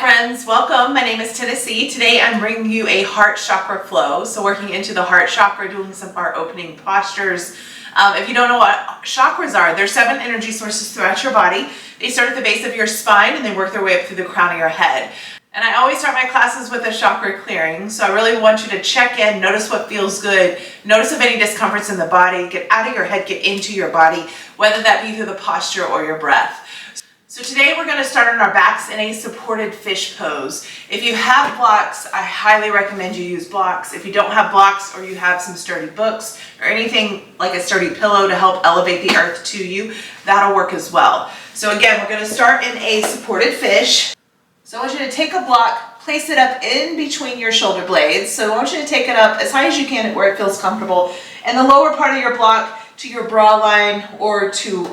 friends, welcome. My name is Tennessee. Today I'm bringing you a heart chakra flow. So working into the heart chakra, doing some heart opening postures. If you don't know what chakras are, there's 7 energy sources throughout your body. They start at the base of your spine and they work their way up through the crown of your head. And I always start my classes with a chakra clearing. So I really want you to check in, notice what feels good, notice if any discomforts in the body, get out of your head, get into your body, whether that be through the posture or your breath. So today we're going to start on our backs in a supported fish pose. If you have blocks, I highly recommend you use blocks. If you don't have blocks or you have some sturdy books or anything like a sturdy pillow to help elevate the earth to you, that'll work as well. So again, we're going to start in a supported fish. So I want you to take a block, place it up in between your shoulder blades. So I want you to take it up as high as you can where it feels comfortable. And the lower part of your block to your bra line or to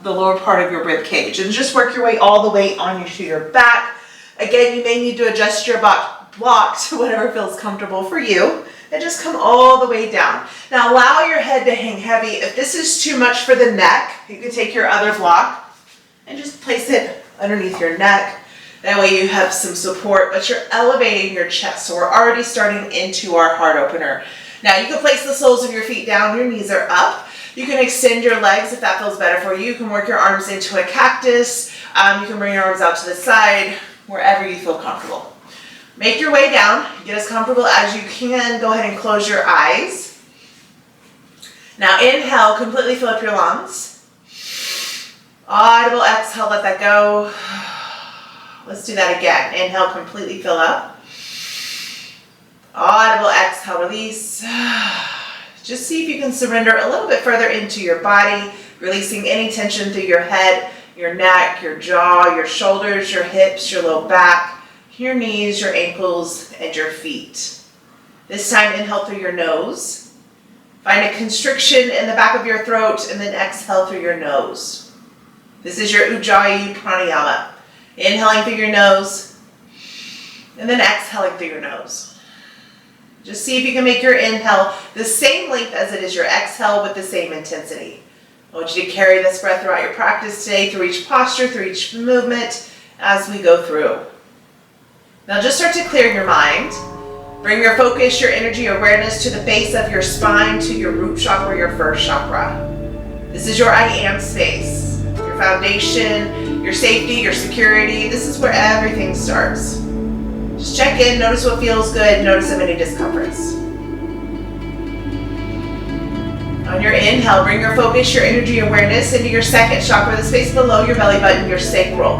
the lower part of your rib cage, and just work your way all the way to your back. Again, you may need to adjust your block to whatever feels comfortable for you, and just come all the way down. Now allow your head to hang heavy. If this is too much for the neck, you can take your other block and just place it underneath your neck. That way you have some support, but you're elevating your chest. So we're already starting into our heart opener. Now you can place the soles of your feet down, your knees are up. You can extend your legs if that feels better for you. You can work your arms into a cactus. You can bring your arms out to the side, wherever you feel comfortable. Make your way down. Get as comfortable as you can. Go ahead and close your eyes. Now inhale, completely fill up your lungs. Audible exhale, let that go. Let's do that again. Inhale, completely fill up. Audible exhale, release. Just see if you can surrender a little bit further into your body, releasing any tension through your head, your neck, your jaw, your shoulders, your hips, your low back, your knees, your ankles, and your feet. This time, inhale through your nose. Find a constriction in the back of your throat, and then exhale through your nose. This is your Ujjayi pranayama. Inhaling through your nose, and then exhaling through your nose. Just see if you can make your inhale the same length as it is your exhale with the same intensity. I want you to carry this breath throughout your practice today, through each posture, through each movement, as we go through. Now just start to clear your mind. Bring your focus, your energy, awareness to the base of your spine, to your root chakra, your first chakra. This is your I am space, your foundation, your safety, your security. This is where everything starts. Just check in, notice what feels good, notice if any discomforts. On your inhale, bring your focus, your energy, awareness into your second chakra, the space below your belly button, your sacral.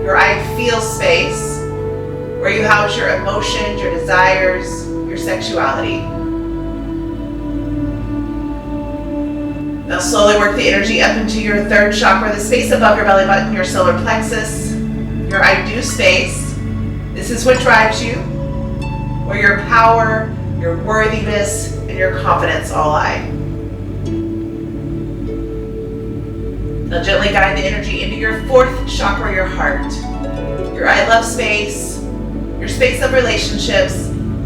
Your I feel space, where you house your emotions, your desires, your sexuality. Now slowly work the energy up into your third chakra, the space above your belly button, your solar plexus, your I do space. This is what drives you, where your power, your worthiness, and your confidence all lie. Now gently guide the energy into your fourth chakra, your heart. Your I love space, your space of relationships,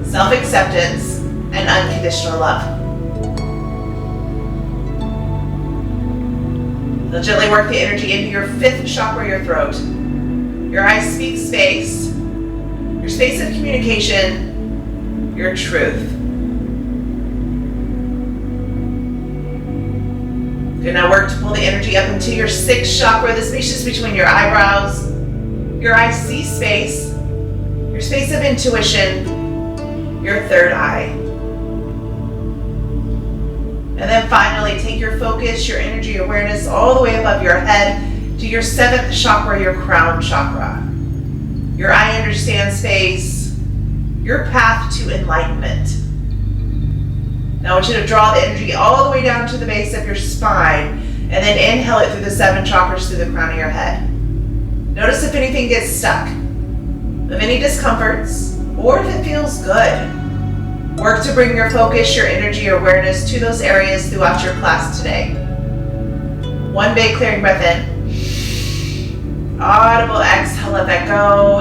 self-acceptance, and unconditional love. Now gently work the energy into your fifth chakra, your throat. Your I speak space, your space of communication, your truth. Good, now work to pull the energy up into your sixth chakra, the space between your eyebrows, your I see space, your space of intuition, your third eye. And then finally, take your focus, your energy, awareness all the way above your head to your seventh chakra, your crown chakra. Your I understand space, your path to enlightenment. Now I want you to draw the energy all the way down to the base of your spine, and then inhale it through the 7 chakras through the crown of your head. Notice if anything gets stuck, if any discomforts, or if it feels good. Work to bring your focus, your energy, your awareness to those areas throughout your class today. One big clearing breath in. Audible exhale, let that go.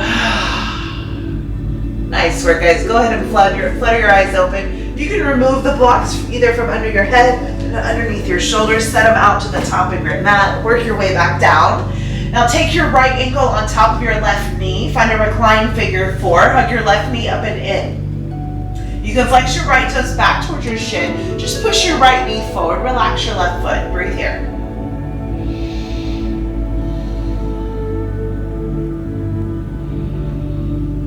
Nice work, guys. Go ahead and flutter your eyes open. You can remove the blocks either from under your head and underneath your shoulders. Set them out to the top of your mat. Work your way back down. Now take your right ankle on top of your left knee. Find a reclined figure 4. Hug your left knee up and in. You can flex your right toes back towards your shin. Just push your right knee forward. Relax your left foot. Breathe here.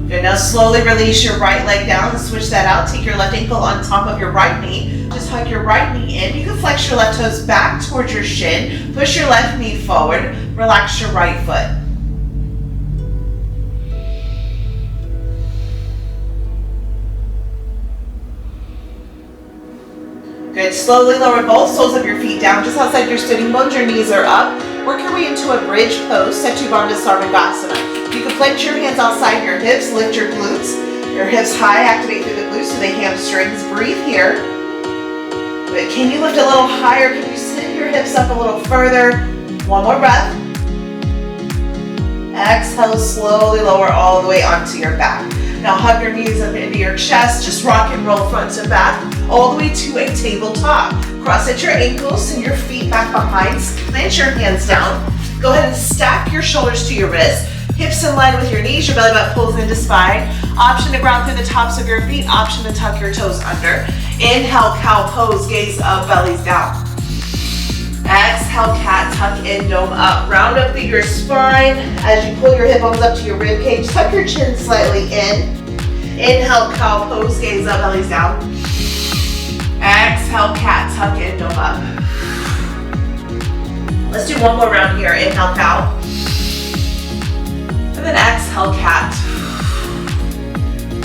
Good. Now slowly release your right leg down. Switch that out. Take your left ankle on top of your right knee. Just hug your right knee in. You can flex your left toes back towards your shin. Push your left knee forward. Relax your right foot. Good. Slowly lower both soles of your feet down just outside your sitting bones. Your knees are up. Work your way into a bridge pose, Setu Bandha Sarvangasana. You can plant your hands outside your hips, lift your glutes. Your hips high, activate through the glutes so they hamstrings. Breathe here. Good. Can you lift a little higher? Can you sit your hips up a little further? One more breath. Exhale, slowly lower all the way onto your back. Now hug your knees up into your chest. Just rock and roll front to back, all the way to a tabletop. Cross at your ankles, send your feet back behind. Plant your hands down. Go ahead and stack your shoulders to your wrists. Hips in line with your knees. Your belly button pulls into spine. Option to ground through the tops of your feet. Option to tuck your toes under. Inhale, cow pose. Gaze up, bellies down. Exhale, cat, tuck in, dome up. Round up through your spine. As you pull your hip bones up to your rib cage, tuck your chin slightly in. Inhale, cow pose, gaze up, bellies down. Exhale, cat, tuck in, dome up. Let's do one more round here. Inhale, cow. And then exhale, cat.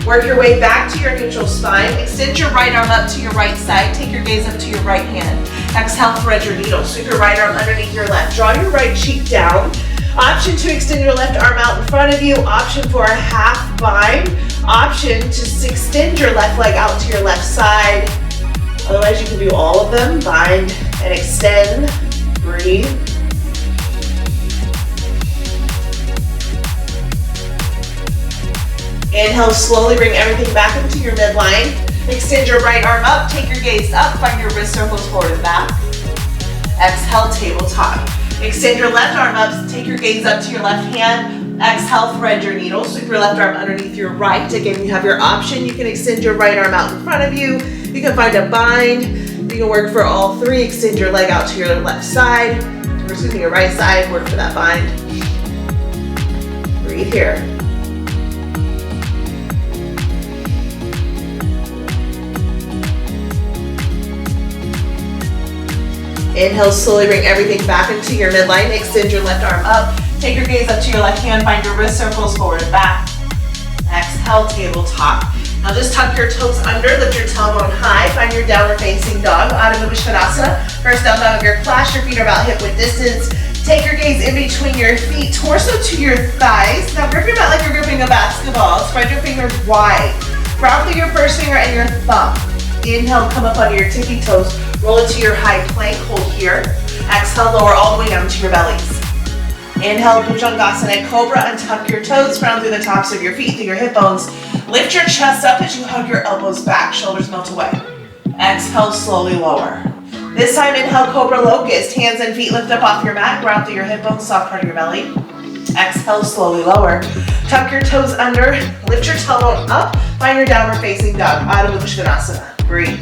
Work your way back to your neutral spine. Extend your right arm up to your right side. Take your gaze up to your right hand. Exhale, thread your needle. Sweep your right arm underneath your left. Draw your right cheek down. Option to extend your left arm out in front of you. Option for a half bind. Option to extend your left leg out to your left side. Otherwise, you can do all of them. Bind and extend. Breathe. Inhale, slowly bring everything back into your midline. Extend your right arm up, take your gaze up, find your wrist circles forward and back. Exhale, tabletop. Extend your left arm up, take your gaze up to your left hand. Exhale, thread your needle, sweep your left arm underneath your right. Again, you have your option. You can extend your right arm out in front of you. You can find a bind. You can work for all three. Extend your leg out to your left side, or excuse me, your right side, work for that bind. Breathe here. Inhale, slowly bring everything back into your midline. Extend your left arm up. Take your gaze up to your left hand. Find your wrist circles forward and back. Exhale, tabletop. Now just tuck your toes under. Lift your tailbone high. Find your downward facing dog. Adho Mukha Svanasana. First down dog of your class. Your feet are about hip width distance. Take your gaze in between your feet. Torso to your thighs. Now grip your mat like you're gripping a basketball. Spread your fingers wide. Ground through your first finger and your thumb. Inhale, come up onto your tippy toes. Roll into your high plank, hold here. Exhale, lower all the way down to your bellies. Inhale, Bhujangasana Cobra, untuck your toes, ground through the tops of your feet, through your hip bones. Lift your chest up as you hug your elbows back, shoulders melt away. Exhale, slowly lower. This time, inhale, Cobra Locust. Hands and feet lift up off your mat, ground through your hip bones, soft part of your belly. Exhale, slowly lower. Tuck your toes under, lift your tailbone up, find your downward facing dog, Adho Mukha Svanasana. Breathe.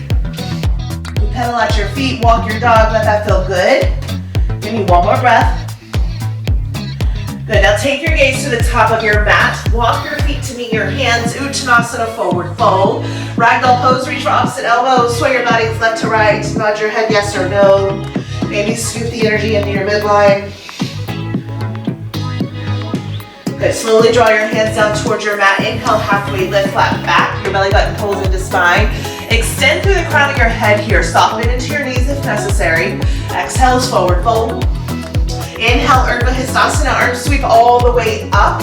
Pedal at your feet, walk your dog, let that feel good. Give me one more breath. Good, now take your gaze to the top of your mat. Walk your feet to meet your hands, Uttanasana, forward fold. Ragdoll pose, reach for opposite elbows, sway your bodies left to right, nod your head yes or no. Maybe scoop the energy into your midline. Good, slowly draw your hands down towards your mat. Inhale, halfway lift, flat back. Your belly button pulls into spine. Extend through the crown of your head here. Soften into your knees if necessary. Exhale, forward fold. Inhale, Urdhva Hastasana. Arms sweep all the way up.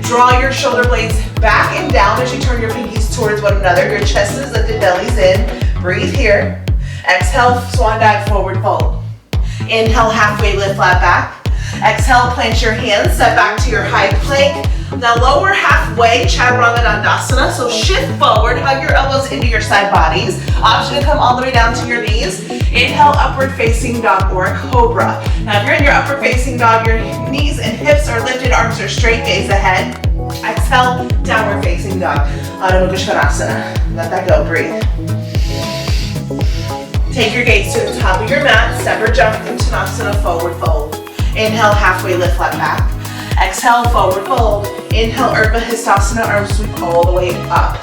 Draw your shoulder blades back and down as you turn your pinkies towards one another. Your chest is lifted, belly's in. Breathe here. Exhale, swan dive, forward fold. Inhale, halfway lift, flat back. Exhale, plant your hands, step back to your high plank. Now lower halfway, Chaturanga Dandasana. So shift forward, hug your elbows into your side bodies. Option to come all the way down to your knees. Inhale, upward facing dog or cobra. Now if you're in your upward facing dog, your knees and hips are lifted, arms are straight, gaze ahead. Exhale, downward facing dog. Adho Mukha Svanasana. Let that go, breathe. Take your gaze to the top of your mat, step or jump into Uttanasana, forward fold. Inhale, halfway lift, flat back. Exhale, forward fold. Inhale, Urdhva Hastasana, arms sweep all the way up.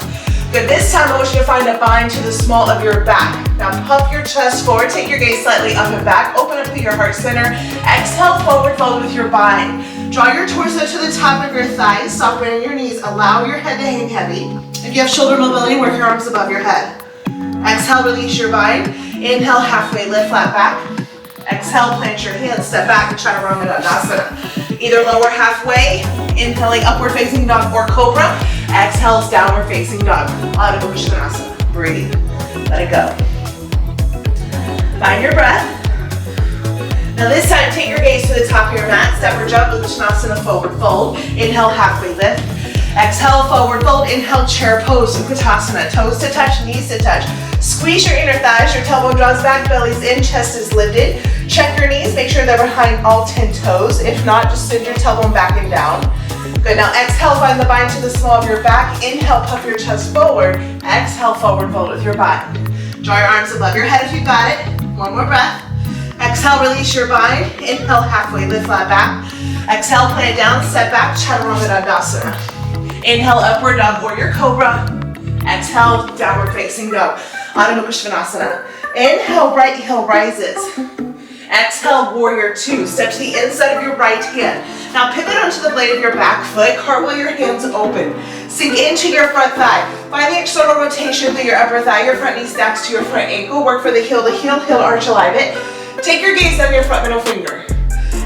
Good, this time I want you to find a bind to the small of your back. Now puff your chest forward, take your gaze slightly up and back, open up through your heart center. Exhale, forward fold with your bind. Draw your torso to the top of your thighs, soft bend your knees, allow your head to hang heavy. If you have shoulder mobility, work your arms above your head. Exhale, release your bind. Inhale, halfway lift, flat back. Exhale, plant your hands, step back and Chaturanga Dandasana. Either lower halfway, inhaling upward facing dog or cobra. Exhale, downward facing dog. Adho Mukha Svanasana. Breathe. Let it go. Find your breath. Now this time, take your gaze to the top of your mat. Step or jump, Uttanasana, forward fold. Inhale, halfway lift. Exhale, forward fold. Inhale, chair pose, Uttanasana. Toes to touch, knees to touch. Squeeze your inner thighs, your tailbone draws back, belly's in, chest is lifted. Check your knees, make sure they're behind all 10 toes. If not, just send your tailbone back and down. Good, now exhale, find the bind to the small of your back. Inhale, puff your chest forward. Exhale, forward fold with your bind. Draw your arms above your head if you got it. One more breath. Exhale, release your bind. Inhale, halfway lift, flat back. Exhale, plant down, step back, Chaturanga Dandasana. Inhale, upward dog warrior cobra. Exhale, downward facing dog. Adho Mukha Svanasana. Inhale, right heel rises. Exhale, warrior two. Step to the inside of your right hand. Now pivot onto the blade of your back foot. Cartwheel your hands open. Sink into your front thigh. Find the external rotation through your upper thigh. Your front knee stacks to your front ankle. Work for the heel to heel, heel arch alignment. Take your gaze down your front middle finger.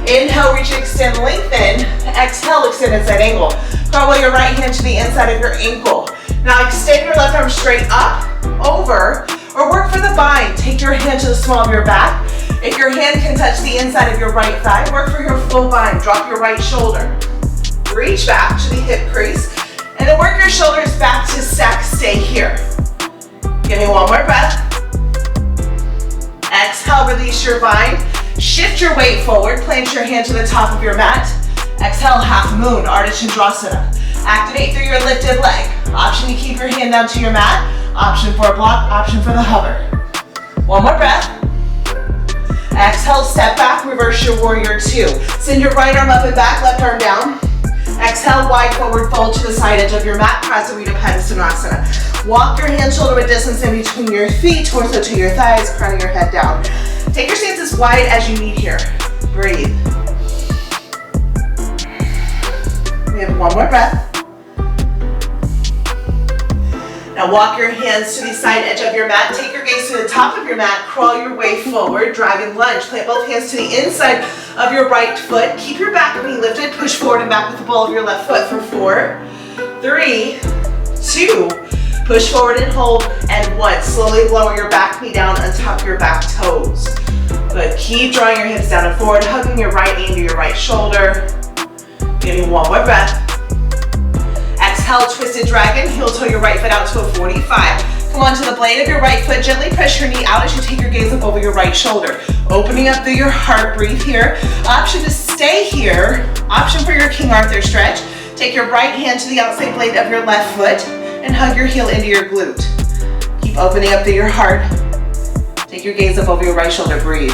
Inhale, reach, extend, lengthen. Exhale, extend inside angle. Cartwheel your right hand to the inside of your ankle. Now extend your left arm straight up, over, or work for the bind. Take your hand to the small of your back. If your hand can touch the inside of your right thigh, work for your full bind. Drop your right shoulder. Reach back to the hip crease, and then work your shoulders back to stack. Stay here. Give me one more breath. Exhale, release your bind. Shift your weight forward. Plant your hand to the top of your mat. Exhale, half moon, Ardha Chandrasana. Activate through your lifted leg. Option to keep your hand down to your mat. Option for a block, option for the hover. One more breath. Exhale, step back, reverse your warrior two. Send your right arm up and back, left arm down. Exhale, wide forward fold to the side edge of your mat, Prasarita Padasana. Walk your hand shoulder width distance in between your feet, torso to your thighs, crowning your head down. Take your stance as wide as you need here. Breathe. We have one more breath. Now walk your hands to the side edge of your mat. Take your gaze to the top of your mat. Crawl your way forward. Dragon lunge. Plant both hands to the inside of your right foot. Keep your back knee lifted. Push forward and back with the ball of your left foot for 4, 3, 2. Push forward and hold. And 1. Slowly lower your back knee down on top of your back toes. Good. Keep drawing your hips down and forward. Hugging your right knee to your right shoulder. Give me one more breath. Exhale, twisted dragon, heel toe your right foot out to a 45. Come onto the blade of your right foot, gently press your knee out as you take your gaze up over your right shoulder. Opening up through your heart, breathe here. Option to stay here, option for your King Arthur stretch. Take your right hand to the outside blade of your left foot and hug your heel into your glute. Keep opening up through your heart. Take your gaze up over your right shoulder, breathe.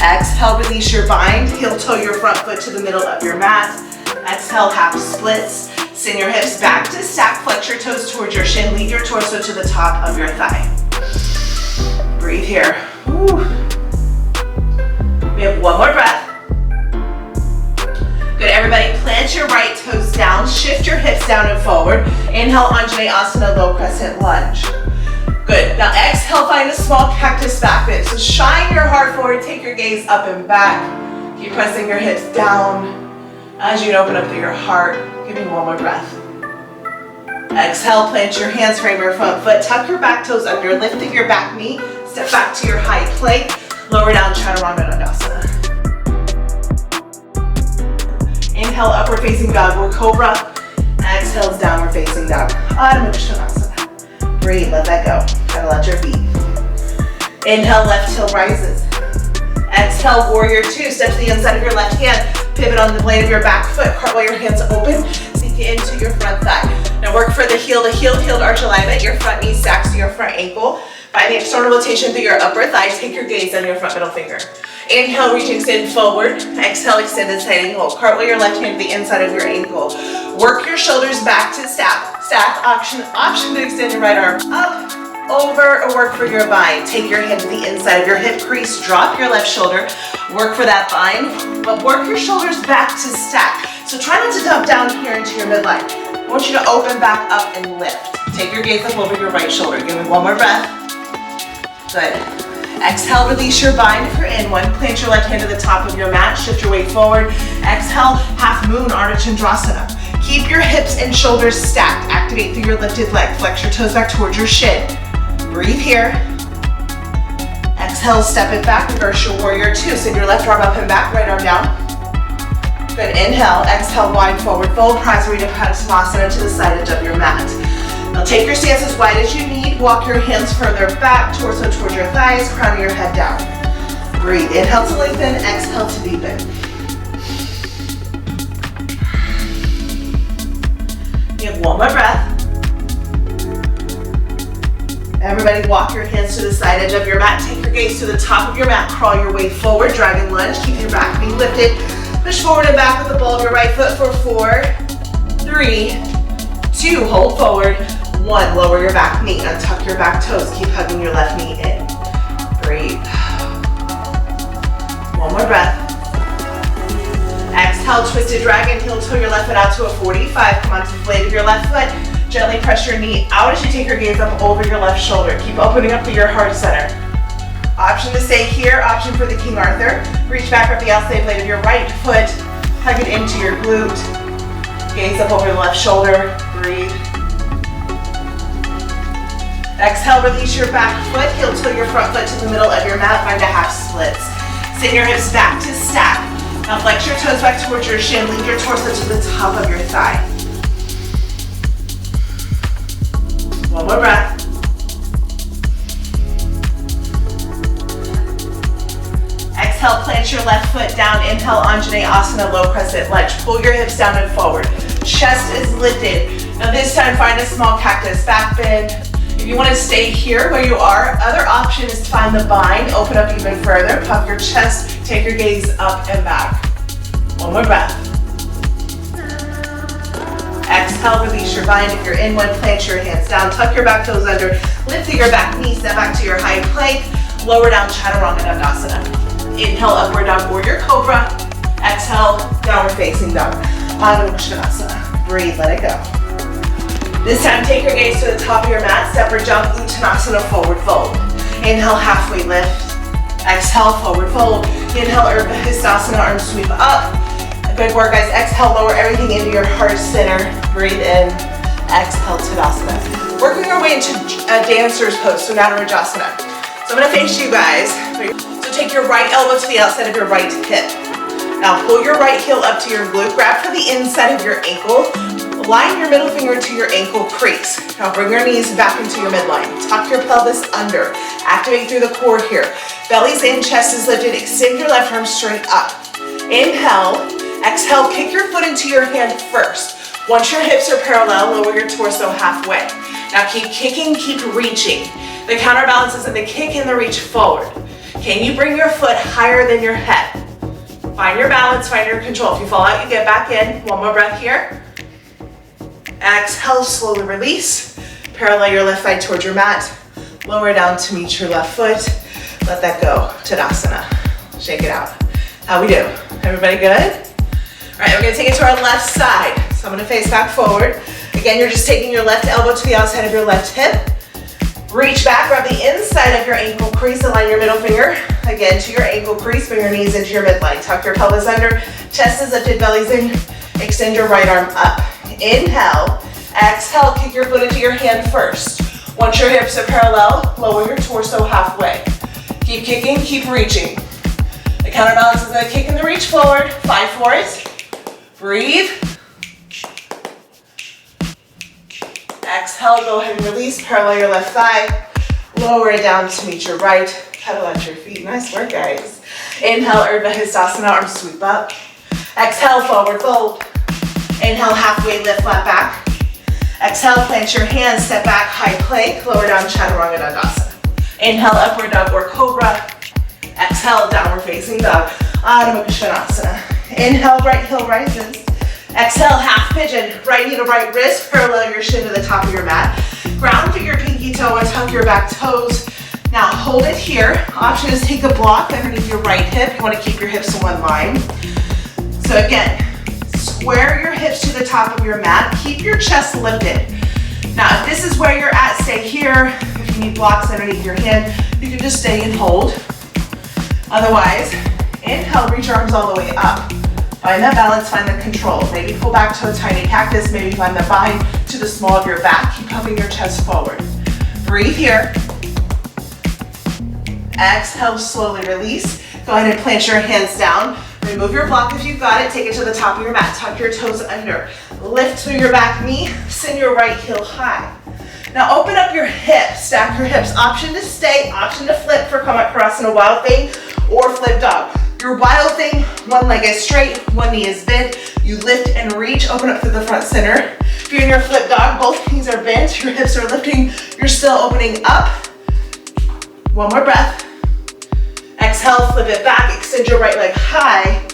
Exhale, release your bind, heel toe your front foot to the middle of your mat. Exhale, half splits. Send your hips back to stack, flex your toes towards your shin, lead your torso to the top of your thigh. Breathe here. Whew. We have one more breath. Good, everybody, plant your right toes down, shift your hips down and forward. Inhale, Anjaneyasana, low crescent lunge. Good, now exhale, find a small cactus back bend. So shine your heart forward, take your gaze up and back. Keep pressing your hips down as you open up through your heart. Give me one more breath. Exhale, plant your hands, frame your front foot, tuck your back toes under, lifting your back knee, step back to your high plank, lower down Chaturanga Dandasana. Inhale, upward facing dog or cobra. Exhale, downward facing dog. Adho Mukha Svanasana. Breathe, let that go. Gotta let your feet. Inhale, left heel rises. Exhale, warrior two. Step to the inside of your left hand. Pivot on the blade of your back foot. Cartwheel your hands open. Sink into your front thigh. Now work for the heel to heel, heel to arch alignment. Your front knee stacks to your front ankle. Find the external rotation through your upper thigh. Take your gaze on your front middle finger. Inhale, reach, extend forward. Exhale, extended side angle. Cartwheel your left hand to the inside of your ankle. Work your shoulders back to stack. Stack, option to extend your right arm up, over, or work for your bind. Take your hand to the inside of your hip crease. Drop your left shoulder. Work for that bind, but work your shoulders back to stack. So try not to dump down here into your midline. I want you to open back up and lift. Take your gaze up over your right shoulder. Give me one more breath. Good. Exhale, release your bind if you're in one. Plant your left hand to the top of your mat. Shift your weight forward. Exhale, half moon, Ardha Chandrasana. Keep your hips and shoulders stacked. Activate through your lifted leg. Flex your toes back towards your shin. Breathe here. Exhale, step it back. Reverse your warrior two. Send your left arm up and back, right arm down. Good. Inhale. Exhale, wide forward fold. Prasarita Padasana to the side edge of your mat. Now take your stance as wide as you need. Walk your hands further back, torso towards your thighs, crown of your head down. Breathe. Inhale to lengthen, exhale to deepen. You have one more breath. Everybody walk your hands to the side edge of your mat. Take your gaze to the top of your mat. Crawl your way forward, dragon lunge. Keep your back knee lifted. Push forward and back with the ball of your right foot for 4, 3, 2, hold forward. 1, lower your back knee, untuck your back toes. Keep hugging your left knee in. Breathe. One more breath. Exhale, twisted dragon, heel toe your left foot out to a 45. Come onto the blade of your left foot. Gently press your knee out as you take your gaze up over your left shoulder. Keep opening up to your heart center. Option to stay here, option for the King Arthur. Reach back up the outside blade of your right foot. Hug it into your glute. Gaze up over the left shoulder. Breathe. Exhale, release your back foot. Heel toe your front foot to the middle of your mat. Find a half splits. Send your hips back to stack. Now flex your toes back towards your shin. Lean your torso to the top of your thigh. One more breath. Exhale, plant your left foot down. Inhale, Anjaneyasana, Asana, low crescent lunge. Pull your hips down and forward. Chest is lifted. Now this time, find a small cactus, back bend. If you want to stay here where you are, other option is to find the bind. Open up even further. Puff your chest. Take your gaze up and back. One more breath. Exhale, release your bind. If you're in one, plant your hands down. Tuck your back toes under. Lift through your back knee. Step back to your high plank. Lower down Chaturanga Dandasana. Inhale, upward dog warrior cobra. Exhale, downward facing dog. Adho Svanasana. Breathe, let it go. This time, take your gaze to the top of your mat. Step or jump, Uttanasana, forward fold. Inhale, halfway lift. Exhale, forward fold. Inhale, Urdhva Hastasana, arms sweep up. Good work, guys. Exhale, lower everything into your heart center. Breathe in. Exhale, Tadasana. Working our way into a dancer's pose, so Natarajasana. So I'm gonna face you guys. So take your right elbow to the outside of your right hip. Now pull your right heel up to your glute. Grab for the inside of your ankle. Line your middle finger to your ankle crease. Now bring your knees back into your midline. Tuck your pelvis under. Activate through the core here. Belly's in, chest is lifted. Extend your left arm straight up. Inhale. Exhale, kick your foot into your hand first. Once your hips are parallel, lower your torso halfway. Now keep kicking, keep reaching. The counterbalance is in the kick and the reach forward. Can you bring your foot higher than your head? Find your balance, find your control. If you fall out, you get back in. One more breath here. Exhale, slowly release. Parallel your left thigh towards your mat. Lower down to meet your left foot. Let that go. Tadasana. Shake it out. How we do? Everybody good? All right, we're gonna take it to our left side. So I'm gonna face back forward. Again, you're just taking your left elbow to the outside of your left hip. Reach back, grab the inside of your ankle crease, align your middle finger, again to your ankle crease, bring your knees into your midline. Tuck your pelvis under, chest is lifted, belly's in. Extend your right arm up. Inhale, exhale, kick your foot into your hand first. Once your hips are parallel, lower your torso halfway. Keep kicking, keep reaching. The counterbalance is the kick and the reach forward. 5 for it. Breathe. Exhale, go ahead and release. Parallel your left thigh. Lower it down to meet your right. Pedal at your feet. Nice work, guys. Inhale, Urdhva Hastasana, arms sweep up. Exhale, forward fold. Inhale, halfway lift, flat back. Exhale, plant your hands, step back, high plank, lower down, Chaturanga Dandasana. Inhale, upward dog or cobra. Exhale, downward facing dog, Adho Mukha Svanasana. Inhale, right heel rises. Exhale, half pigeon, right knee to right wrist, parallel your shin to the top of your mat. Ground through your pinky toe and tuck your back toes. Now hold it here. Option is take a block underneath your right hip. You want to keep your hips in one line. So again, square your hips to the top of your mat. Keep your chest lifted. Now, if this is where you're at, stay here. If you need blocks underneath your hand, you can just stay and hold. Otherwise, inhale, reach your arms all the way up. Find that balance, find the control. Maybe pull back to a tiny cactus. Maybe find the bind to the small of your back. Keep pumping your chest forward. Breathe here. Exhale, slowly release. Go ahead and plant your hands down. Remove your block if you've got it. Take it to the top of your mat. Tuck your toes under. Lift through your back knee. Send your right heel high. Now open up your hips. Stack your hips. Option to stay. Option to flip for Kamakasana Wild Thing or Flip Dog. Your Wild Thing, one leg is straight, one knee is bent. You lift and reach. Open up through the front center. If you're in your Flip Dog, both knees are bent. Your hips are lifting. You're still opening up. One more breath. Exhale, flip it back, extend your right leg high,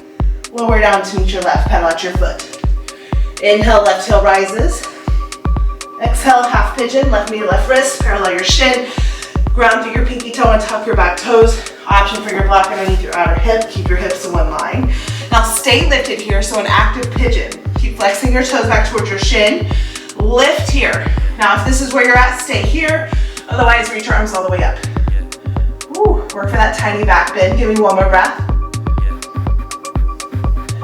lower down to meet your left, pedal at your foot. Inhale, left heel rises. Exhale, half pigeon, left knee, left wrist, parallel your shin. Ground through your pinky toe and tuck your back toes. Option for your block underneath your outer hip. Keep your hips in one line. Now stay lifted here, so an active pigeon. Keep flexing your toes back towards your shin. Lift here. Now if this is where you're at, stay here. Otherwise, reach your arms all the way up. Work for that tiny back bend. Give me one more breath.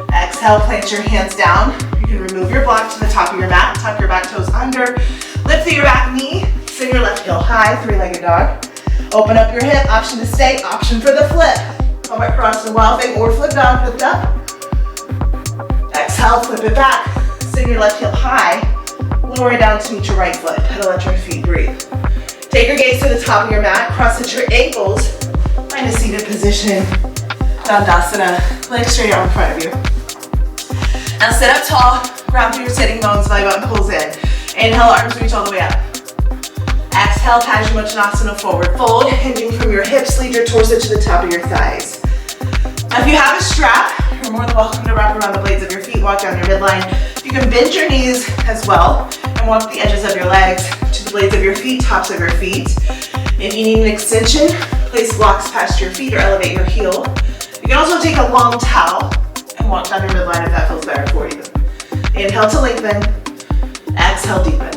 Exhale, plant your hands down. You can remove your block to the top of your mat. Tuck your back toes under. Lift through your back knee. Send your left heel high, three-legged dog. Open up your hip. Option to stay. Option for the flip. Come across the Wild Thing or Flip Dog. Lift up. Exhale, flip it back. Send your left heel high. Lower it down to meet your right foot. Pedal at your feet. Breathe. Take your gaze to the top of your mat. Cross at your ankles. Find a seated position. Dandasana. Legs straight out in front of you. Now sit up tall. Ground through your sitting bones. Belly button pulls in. Inhale, arms reach all the way up. Exhale, Paschimottanasana, forward fold. Hinging from your hips, lead your torso to the top of your thighs. Now if you have a strap, you're more than welcome to wrap around the blades of your feet. Walk down your midline. You can bend your knees as well and walk the edges of your legs to the blades of your feet, tops of your feet. If you need an extension, place blocks past your feet or elevate your heel. You can also take a long towel and walk down your midline if that feels better for you. Inhale to lengthen. Exhale, deepen.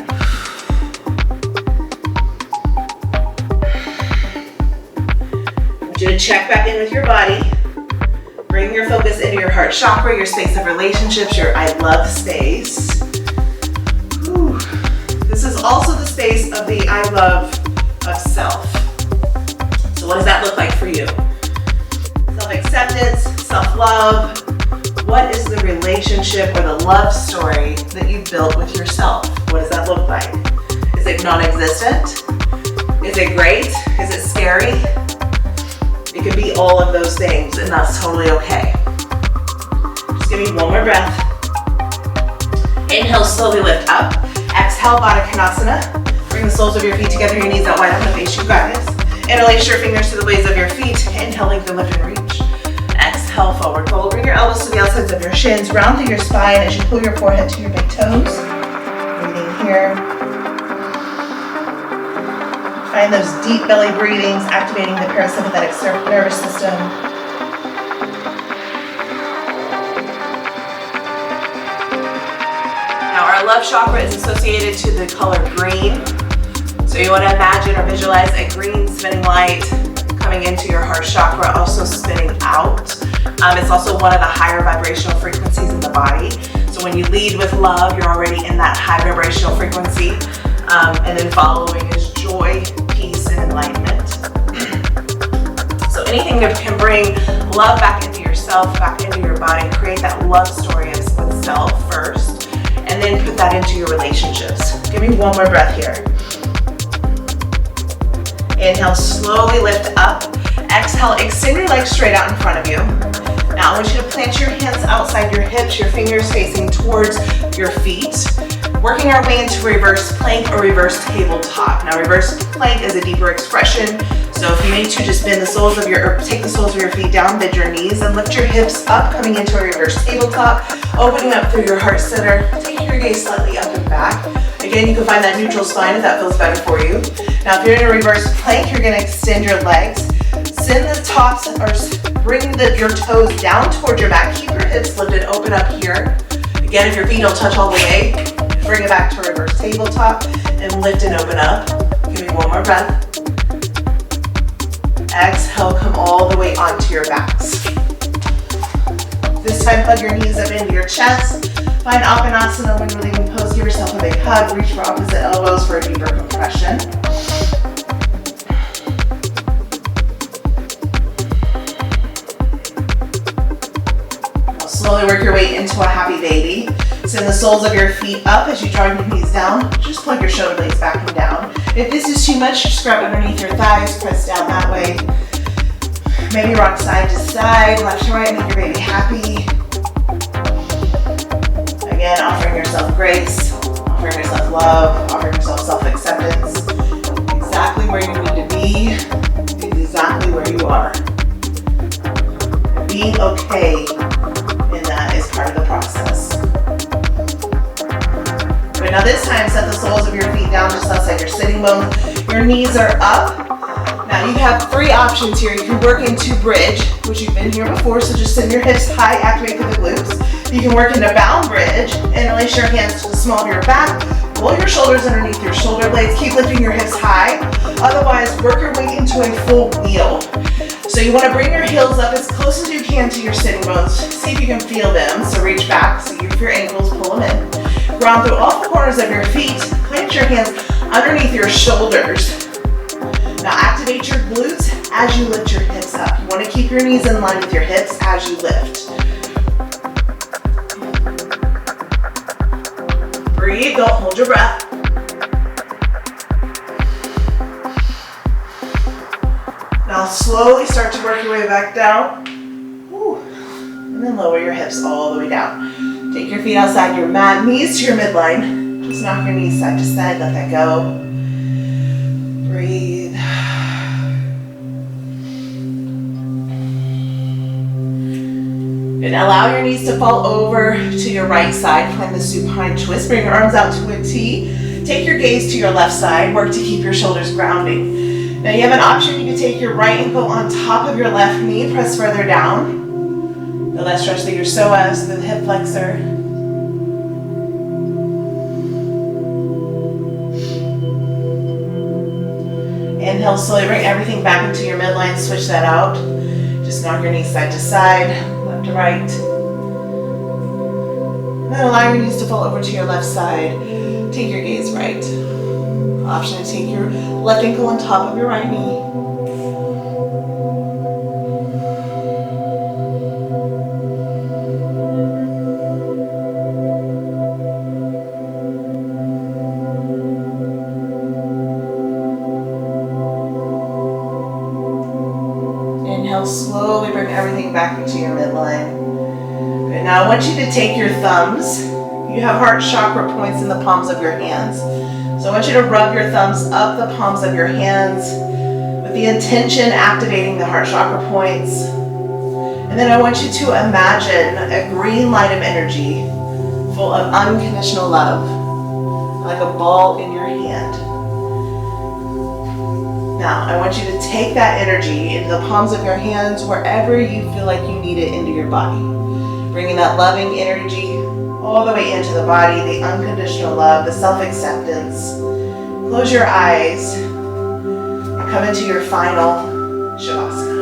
I want you to check back in with your body. Bring your focus into your heart chakra, your space of relationships, your I love space. Whew. This is also the space of the I love of self. So what does that look like for you? Self-acceptance, self-love. What is the relationship or the love story that you built with yourself? What does that look like? Is it non-existent? Is it great? Is it scary? It could be all of those things, and that's totally okay. Just give me one more breath. Inhale, slowly lift up. Exhale, Baddha Konasana. Bring the soles of your feet together, your knees out wide, I'm gonna face you guys. Interlace your fingers to the blades of your feet. Inhale, lengthen, lift, and reach. Exhale, forward fold. Bring your elbows to the outsides of your shins. Round through your spine as you pull your forehead to your big toes. Breathing here. Find those deep belly breathings, activating the parasympathetic nervous system. Now our love chakra is associated to the color green. So you want to imagine or visualize a green spinning light coming into your heart chakra, also spinning out. It's also one of the higher vibrational frequencies in the body. So when you lead with love, you're already in that high vibrational frequency. And then following is joy, peace, and enlightenment. So anything that can bring love back into yourself, back into your body, create that love story of self first, and then put that into your relationships. Give me one more breath here. Inhale, slowly lift up. Exhale, extend your legs straight out in front of you. Now I want you to plant your hands outside your hips, your fingers facing towards your feet. Working our way into reverse plank or reverse tabletop. Now reverse plank is a deeper expression. So if you need to, just bend the soles of your, or take the soles of your feet down, bend your knees and lift your hips up, coming into a reverse tabletop, opening up through your heart center, taking your gaze slightly up and back. Again, you can find that neutral spine if that feels better for you. Now if you're in a reverse plank, you're gonna extend your legs, send the tops, or bring your toes down towards your mat. Keep your hips lifted, open up here. Again, if your feet don't touch all the way, bring it back to reverse tabletop and lift and open up. Give me one more breath. Exhale, come all the way onto your backs. This time, plug your knees up into your chest. Find Apanasana when you're leaving pose. Give yourself a big hug. Reach for opposite elbows for a deeper compression. Now slowly work your way into a happy baby. Send the soles of your feet up as you draw your knees down. Just plug your shoulder blades back and down. If this is too much, just grab underneath your thighs, press down that way. Maybe rock side to side, left to right, make your baby happy. Again, offering yourself grace, offering yourself love, offering yourself self-acceptance. Exactly where you need to be, exactly where you are. Being okay in that is part of the process. But now this time, set the soles of your feet down just outside your sitting bones. Your knees are up. Now you have three options here. You can work into bridge, which you've been here before, so just send your hips high, activate through the glutes. You can work into bound bridge and place your hands to the small of your back. Roll your shoulders underneath your shoulder blades. Keep lifting your hips high. Otherwise, work your way into a full wheel. So you want to bring your heels up as close as you can to your sitting bones. See if you can feel them. So reach back, see if your ankles, pull them in. Ground through all four corners of your feet. Plant your hands underneath your shoulders. Now activate your glutes as you lift your hips up. You want to keep your knees in line with your hips as you lift. Breathe, don't hold your breath. Now slowly start to work your way back down. Woo. And then lower your hips all the way down. Take your feet outside your mat, knees to your midline. Just knock your knees side to side, let that go. Breathe. And allow your knees to fall over to your right side. Find the supine twist. Bring your arms out to a T. Take your gaze to your left side. Work to keep your shoulders grounding. Now you have an option. You can take your right ankle on top of your left knee. Press further down. The left stretch through your psoas, the hip flexor. Inhale, slowly bring everything back into your midline. Switch that out. Just knock your knees side to side, left to right. And then allow your knees to fall over to your left side. Take your gaze right. Option to take your left ankle on top of your right knee. Slowly bring everything back into your midline. Okay, now I want you to take your thumbs. You have heart chakra points in the palms of your hands. So I want you to rub your thumbs up the palms of your hands with the intention activating the heart chakra points. And then I want you to imagine a green light of energy full of unconditional love, like a ball in your hand. Now, I want you to take that energy into the palms of your hands wherever you feel like you need it into your body. Bringing that loving energy all the way into the body, the unconditional love, the self-acceptance. Close your eyes and come into your final Shavasana.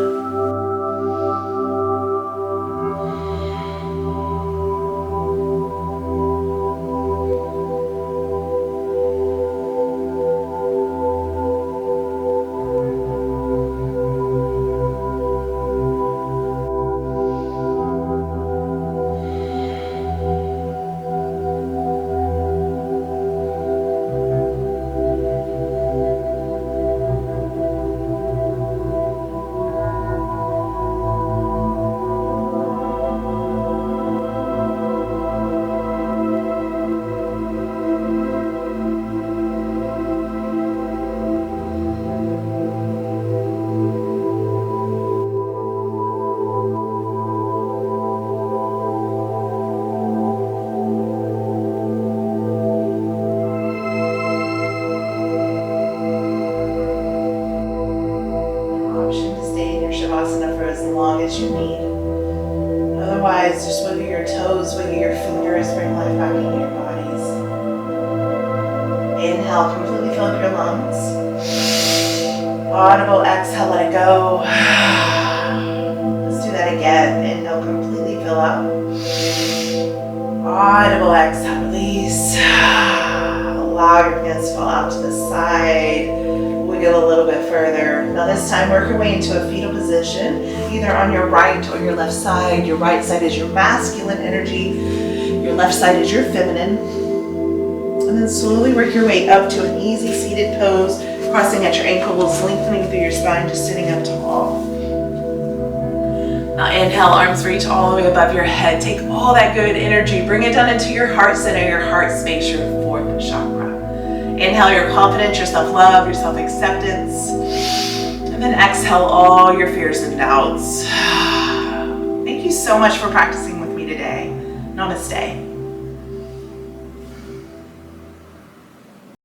life back into your bodies. Inhale, completely fill up your lungs. Audible exhale, let it go. Let's do that again. Inhale, completely fill up. Audible exhale, release. Allow your hands to fall out to the side. Wiggle a little bit further. Now this time work your way into a fetal position, either on your right or your left side. Your right side is your masculine energy. Your left side is your feminine. And then slowly work your way up to an easy seated pose, crossing at your ankles, lengthening through your spine, just sitting up tall. Now inhale, arms reach all the way above your head. Take all that good energy, bring it down into your heart center, your heart space, your fourth chakra. Inhale your confidence, your self-love, your self-acceptance. And then exhale all your fears and doubts. Thank you so much for practicing with me today. Namaste.